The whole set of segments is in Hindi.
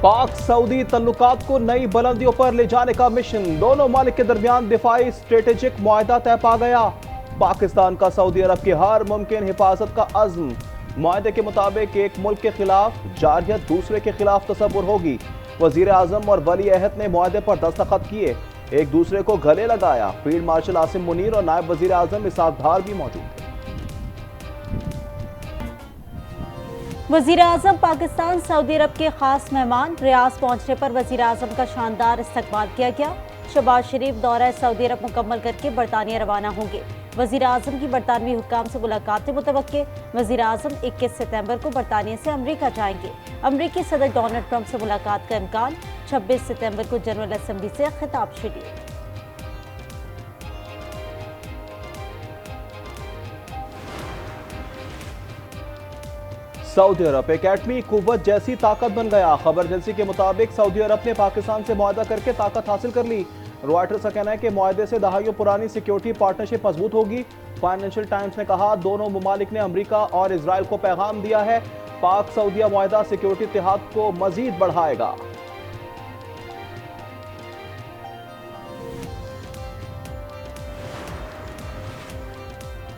पाक सऊदी तल्लुकात को नई बुलंदियों पर ले जाने का मिशन। दोनों मालिक के दरमियान दिफाई स्ट्रेटेजिक मुआहदा तय पा गया। पाकिस्तान का सऊदी अरब की हर मुमकिन हिफाजत का अज़्म। मुआहदे के मुताबिक एक मुल्क के खिलाफ जारहियत दूसरे के खिलाफ तसव्वुर होगी। वजीर आजम और वली अहद ने मुआहदे पर दस्तखत किए, एक दूसरे को गले लगाया। फील्ड मार्शल आसिम मुनीर और नायब वजीर आजम इसाक डार भी मौजूद थे। वजीर आजम पाकिस्तान सऊदी अरब के खास मेहमान। रियाज पहुंचने पर वजीर आजम का शानदार इस्तकबाल किया गया। शहबाज शरीफ दौरा सऊदी अरब मुकम्मल करके बरतानिया रवाना होंगे। वजीर आजम की बरतानवी हुक्काम से मुलाकात मुतवक्के। वजीर आजम 21 सितंबर को बरतानिया से अमरीका जाएंगे। अमरीकी सदर डोनाल्ड ट्रंप से मुलाकात का इम्कान। 26 सितंबर को जनरल असम्बली से खिताब शेड्यूल। सऊदी अरब एक एटमी कुव्वत जैसी ताकत बन गया। खबर एजेंसी के मुताबिक सऊदी अरब ने पाकिस्तान से मुआहदा करके ताकत हासिल कर ली। रॉयटर्स का कहना है कि मुआहदे से दहाइयों पुरानी सिक्योरिटी पार्टनरशिप मजबूत होगी। फाइनेंशियल टाइम्स ने कहा, दोनों ममालिक ने अमरीका और इसराइल को पैगाम दिया है, पाक सऊदिया मुआहदा सिक्योरिटी इत्तेहाद को मजीद बढ़ाएगा।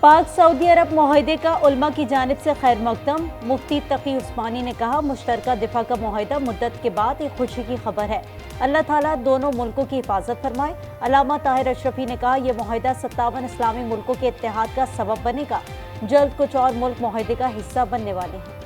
पाक सऊदी अरब मुआहदे का उलमा की जानिब से खैर मकदम। मुफ्ती तकी उस्मानी ने कहा, मुश्तरका दिफा का मुआहदा मुद्दत के बाद एक खुशी की खबर है। अल्लाह ताला दोनों मुल्कों की हिफाजत फरमाए। अल्लामा ताहिर अशरफी ने कहा, यह मुआहदा 57 इस्लामी मुल्कों के इत्तेहाद का सबब बनेगा। जल्द कुछ और मुल्क मुआहदे का हिस्सा बनने वाले हैं।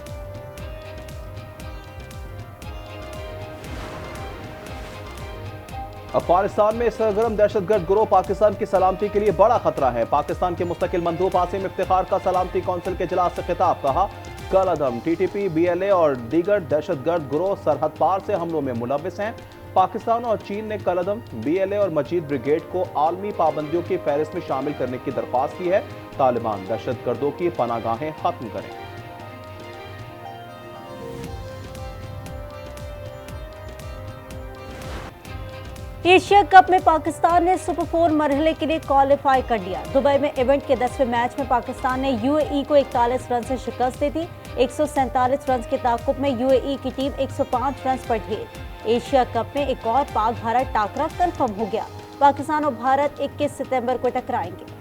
अफगानिस्तान में सरगर्म दहशतगर्द गिरोह पाकिस्तान की सलामती के लिए बड़ा खतरा है। पाकिस्तान के मुस्तकिल मंदूब आसिम इफ्तिखार का सलामती कौंसिल के इजलास से खिताब। कहा, कलअदम TTP, BLA और दीगर दहशतगर्द गिरोह सरहद पार से हमलों में मुलविस हैं। पाकिस्तान और चीन ने कलअदम, BLA और मजीद ब्रिगेड को आलमी पाबंदियों की फहरिस्त में शामिल करने की दरख्वास्त की है। तालिबान दहशतगर्दों की पनागाहें खत्म करें। एशिया कप में पाकिस्तान ने सुपर 4 मरहले के लिए क्वालिफाई कर लिया। दुबई में इवेंट के 10वें मैच में पाकिस्तान ने UAE को 41 रन से शिकस्त दी थी। 147 रन के ताकुब में UAE की टीम 105 रन पर ढेर। एशिया कप में एक और पाक भारत टाकरा कंफर्म हो गया। पाकिस्तान और भारत 21 सितंबर को टकराएंगे।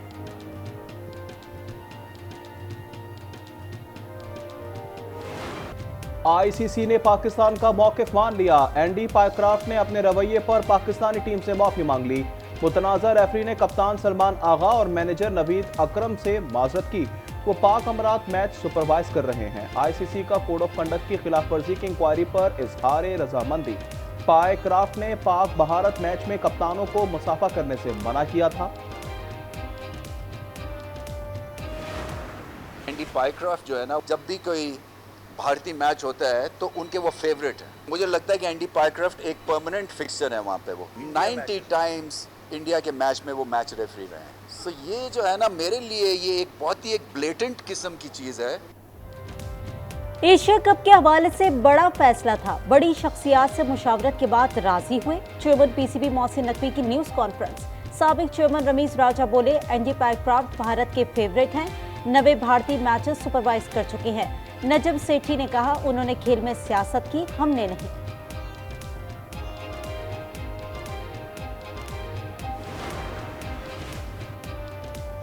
ICC ने पाकिस्तान का मौकिफ मान लिया। एंडी पायक्राफ्ट ने अपने रवैये पर पाकिस्तानी टीम से माफी मांग ली। मुतनाज़ा रेफरी ने कप्तान सलमान आगा और मैनेजर नवीद अकरम से माजरत की। वो पाक अमरात मैच सुपरवाइज कर रहे हैं। ICC का कोड ऑफ कंडक्ट की खिलाफ वर्जी की इंक्वायरी पर इजहार रजामंदी। पायक्राफ्ट ने पाक भारत मैच में कप्तानों को मुसाफा करने से मना किया था। एंडी पायक्राफ्ट जो है ना, जब भी कोई भारतीय मैच होता है तो उनके वो फेवरेट है। मुझे लगता है कि एंडी पायक्राफ्ट एक परमानेंट फिक्सचर है वहाँ पे। वो 90 टाइम्स इंडिया के मैच में वो मैच रेफरी रहे हैं। सो ये जो है ना, मेरे लिए ये एक बहुत ही एक ब्लेटेंट किस्म की चीज़ है। एशिया कप के हवाले से बड़ा फैसला था। बड़ी शख्सियात से मुशावरत के बाद राजी हुए। चेयरमैन PCB मोहसिन नकवी की न्यूज़ कॉन्फ्रेंस। साबिक चेयरमैन रमीज राजा बोले, एंडी पायक्राफ्ट भारत के फेवरेट हैं। 90 भारतीय मैचेस सुपरवाइज कर चुके हैं। नजम सेठी ने कहा, उन्होंने खेल में सियासत की, हमने नहीं।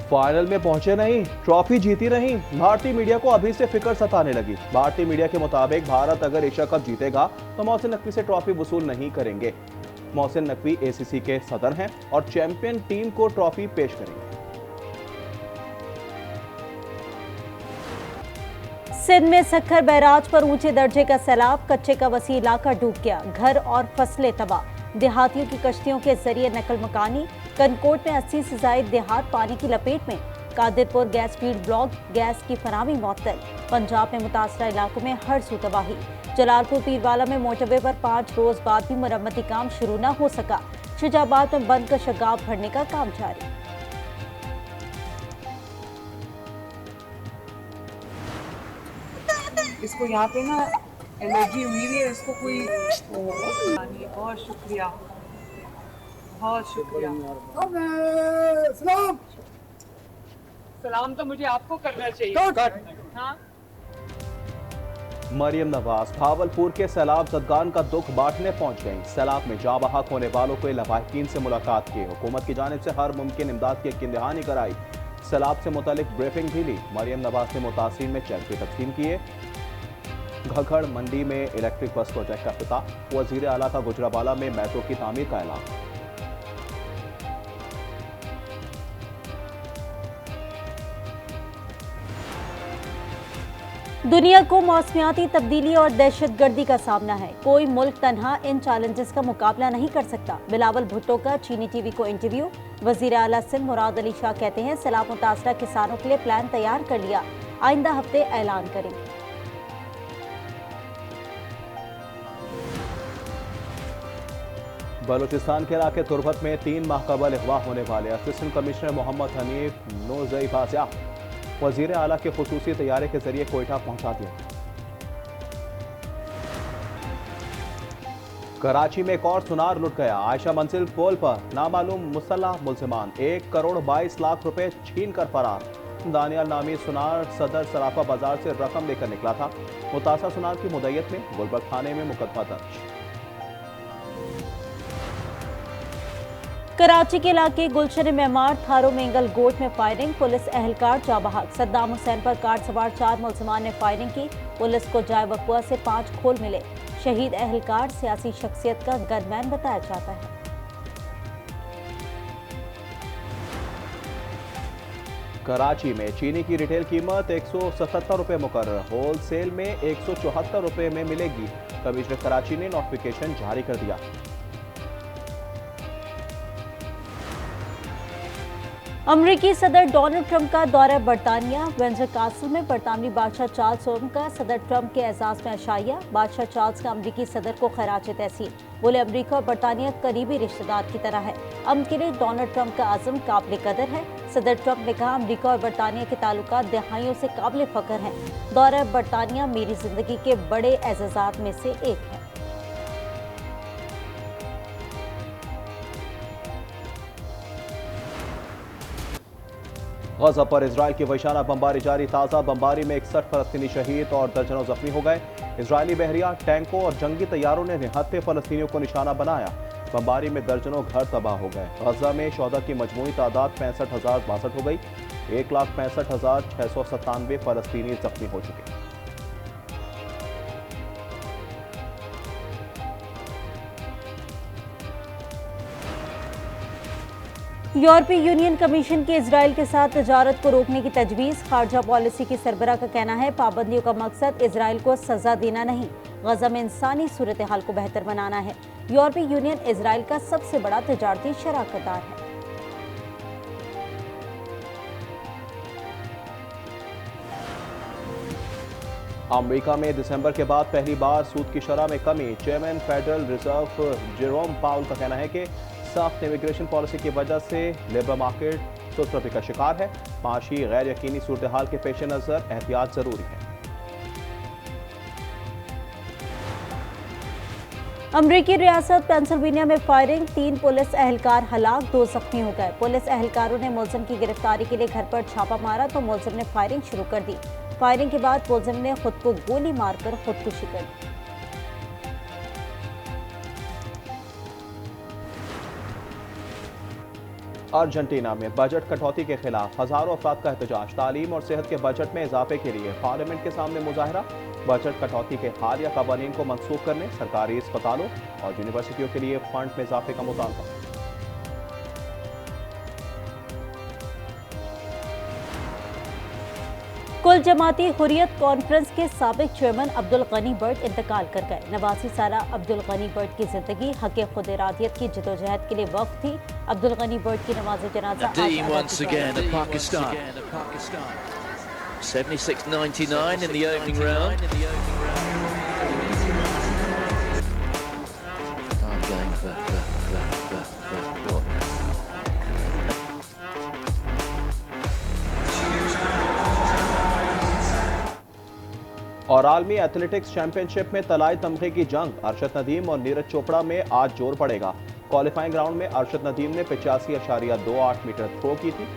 फाइनल में पहुंचे नहीं, ट्रॉफी जीती नहीं। भारतीय मीडिया को अभी से फिक्र सताने लगी। भारतीय मीडिया के मुताबिक भारत अगर एशिया कप जीतेगा तो मोहसिन नकवी से ट्रॉफी वसूल नहीं करेंगे। मोहसिन नकवी ACC के सदर हैं और चैंपियन टीम को ट्रॉफी पेश करेंगे। सिंध में सखर बैराज पर ऊंचे दर्जे का सैलाब। कच्चे का वसी इलाका डूब गया। घर और फसलें तबाह। देहातियों की कश्तियों के जरिए नकल मकानी। कनकोट में 80 से ज्यादा देहात पानी की लपेट में। Qadirpur gas field block, gas की फराहमी मुअत्तल। पंजाब में मुतासरा इलाकों में हर सू तबाही। जलालपुर पीरवाला में मोटरवे पर 5 रोज बाद भी मरम्मती काम शुरू न हो सका। शुजाबाद में बंद का शगाफ भरने का काम जारी। इसको यहाँ पे ना एलर्जी हुई है, इसको कोई बहुत शुक्रिया, बहुत शुक्रिया। सलाम तो मुझे आपको करना चाहिए। हाँ, मरियम नवाज भावलपुर के सैलाब जदगान का दुख बांटने पहुंच गईं। सैलाब में जाँ बहक होने वालों को लवाहिकीन से मुलाकात की। हुकूमत की जानिब से हर मुमकिन इमदाद की यकीन दहानी कराई। सैलाब से मुतालिक ब्रीफिंग भी ली। मरियम नवाज ने मुतासिरीन में चेक भी तकसीम किए। घघड़ मंडी में इलेक्ट्रिक बस प्रोजेक्ट का इफ्तिताह। वजीर आला का गुजरावाला में मेट्रो की तामीर का ऐलान। दुनिया को मौसमियाती तब्दीली और दहशतगर्दी का सामना है। कोई मुल्क तन्हा इन चैलेंजेस का मुकाबला नहीं कर सकता। बिलावल भुट्टो का चीनी टीवी को इंटरव्यू। वजीर आला सिंध मुराद अली शाह कहते हैं सैलाब मुतासरा किसानों के लिए प्लान तैयार कर लिया, आइंदा हफ्ते ऐलान करेंगे। बलूचिस्तान के इलाके तुरबत में 3 माह कबल अगवा होने वाले असिस्टेंट कमिश्नर मोहम्मद हनीफ नोजई बाजिया वजीर आला के खुसूसी तैयारे के जरिए कोयटा पहुंचा दिया। कराची में एक और सुनार लुट गया। आयशा मंजिल पुल पर नामालूम मुसल्लह मुल्जिमान 1 करोड़ 22 लाख रुपए छीन कर फरार। दानियाल नामी सुनार सदर सराफा बाजार से रकम लेकर निकला था। मुतासा सुनार की मुद्दत में गुलबर्ग थाने में मुकदमा दर्ज। कराची के इलाके गुलशन मेमार थारो मेंगल गोट में फायरिंग। पुलिस एहलकार जाँ बहक। सद्दाम हुसैन पर कार सवार 4 मुल्जिमान ने फायरिंग की। पुलिस को जाए वकुआ से 5 खोल मिले। शहीद एहलकार सियासी शख्सियत का गनमैन बताया जाता है। कराची में चीनी की रिटेल कीमत 177 रुपए मुकर्रर, होलसेल में 174 रुपए में मिलेगी। कमिश्नर कराची ने नोटिफिकेशन जारी कर दिया। अमरीकी सदर डोनाल्ड ट्रंप का दौरा बरतानिया। विंडसर कासल में बरतानवी बादशाह चार्ल्स का सदर ट्रंप के एजाज में अशाइया। बादशाह चार्ल्स का अमरीकी सदर को खराज तहसीन। बोले अमरीका और बरतानिया करीबी रिश्तेदार की तरह है। अमन के लिए डोनाल्ड ट्रंप का आज़म काबिल कदर है। सदर ट्रंप ने कहा अमरीका और बरतानिया के ताल्लुकात दहाइयों से काबिल फ़ख्र हैं। दौरा बरतानिया मेरी जिंदगी के बड़े एजाज़ात में से एक है। गजा पर इजराइल की वैशाना बमबारी जारी। ताज़ा बमबारी में 61 फलस्तीनी शहीद और दर्जनों जख्मी हो गए। इजरायली बहरिया, टैंकों और जंगी तैयारों ने निहत्थे फलस्तीनियों को निशाना बनाया। बमबारी में दर्जनों घर तबाह हो गए। गजा में शोहदा की मजमूई तादाद 65,062 हो गई। 1,65,697 फलस्तीनी जख्मी हो चुके। यूरोपीय यूनियन कमीशन की इजराइल के साथ तजारत को रोकने की तजवीज़। खारजा पॉलिसी की सरबराह का कहना है पाबंदियों का मकसद इजराइल को सजा देना नहीं, गजा में इंसानी सूरत हाल को बेहतर बनाना है। यूरोपीय यूनियन इजराइल का सबसे बड़ा तजारती शराकतदार है। अमेरिका में दिसंबर के बाद पहली बार सूद की शरह में कमी। चेयरमैन फेडरल रिजर्व जेरोम पाउल का कहना है कि सख्त इमिग्रेशन पॉलिसी की वजह से लेबर मार्केट सुस्ती का शिकार है। माशी गैर यकीनी सूरत हाल के पेश नज़र एहतियात जरूरी है। अमरीकी रियासत पेंसिल्वेनिया में फायरिंग। 3 पुलिस एहलकार हलाक, 2 जख्मी हो गए। पुलिस एहलकारों ने मुलजिम की गिरफ्तारी के लिए घर पर छापा मारा तो मुलजिम ने फायरिंग शुरू कर दी। फायरिंग के बाद मुलजिम ने खुद को गोली मारकर खुदकुशी कर दी। अर्जेंटीना में बजट कटौती के खिलाफ हजारों अफराद का एहतजाज। तालीम और सेहत के बजट में इजाफे के लिए पार्लियामेंट के सामने मुजाहरा। बजट कटौती के हालिया कवानीन को मनसूख करने, सरकारी अस्पतालों और यूनिवर्सिटियों के लिए फंड में इजाफे का मुतालबा। कुल जमाती हुर्रियत कॉन्फ्रेंस के साबिक चेयरमैन अब्दुल गनी बर्ड इंतकाल कर गए। 89 साला अब्दुल गनी बर्ड की जिंदगी हक़ खुद इरादियत की जदोजहद के लिए वक्फ थी। अब्दुल गनी बर्ड की नमाज जनाजा 76.99 in the opening round. I'm going for what? और आलमी एथलेटिक्स चैंपियनशिप में तलाई तमगे की जंग। अरशद नदीम और नीरज चोपड़ा में आज जोर पड़ेगा। क्वालिफाइंग राउंड में अरशद नदीम ने 85.28 मीटर थ्रो की थी।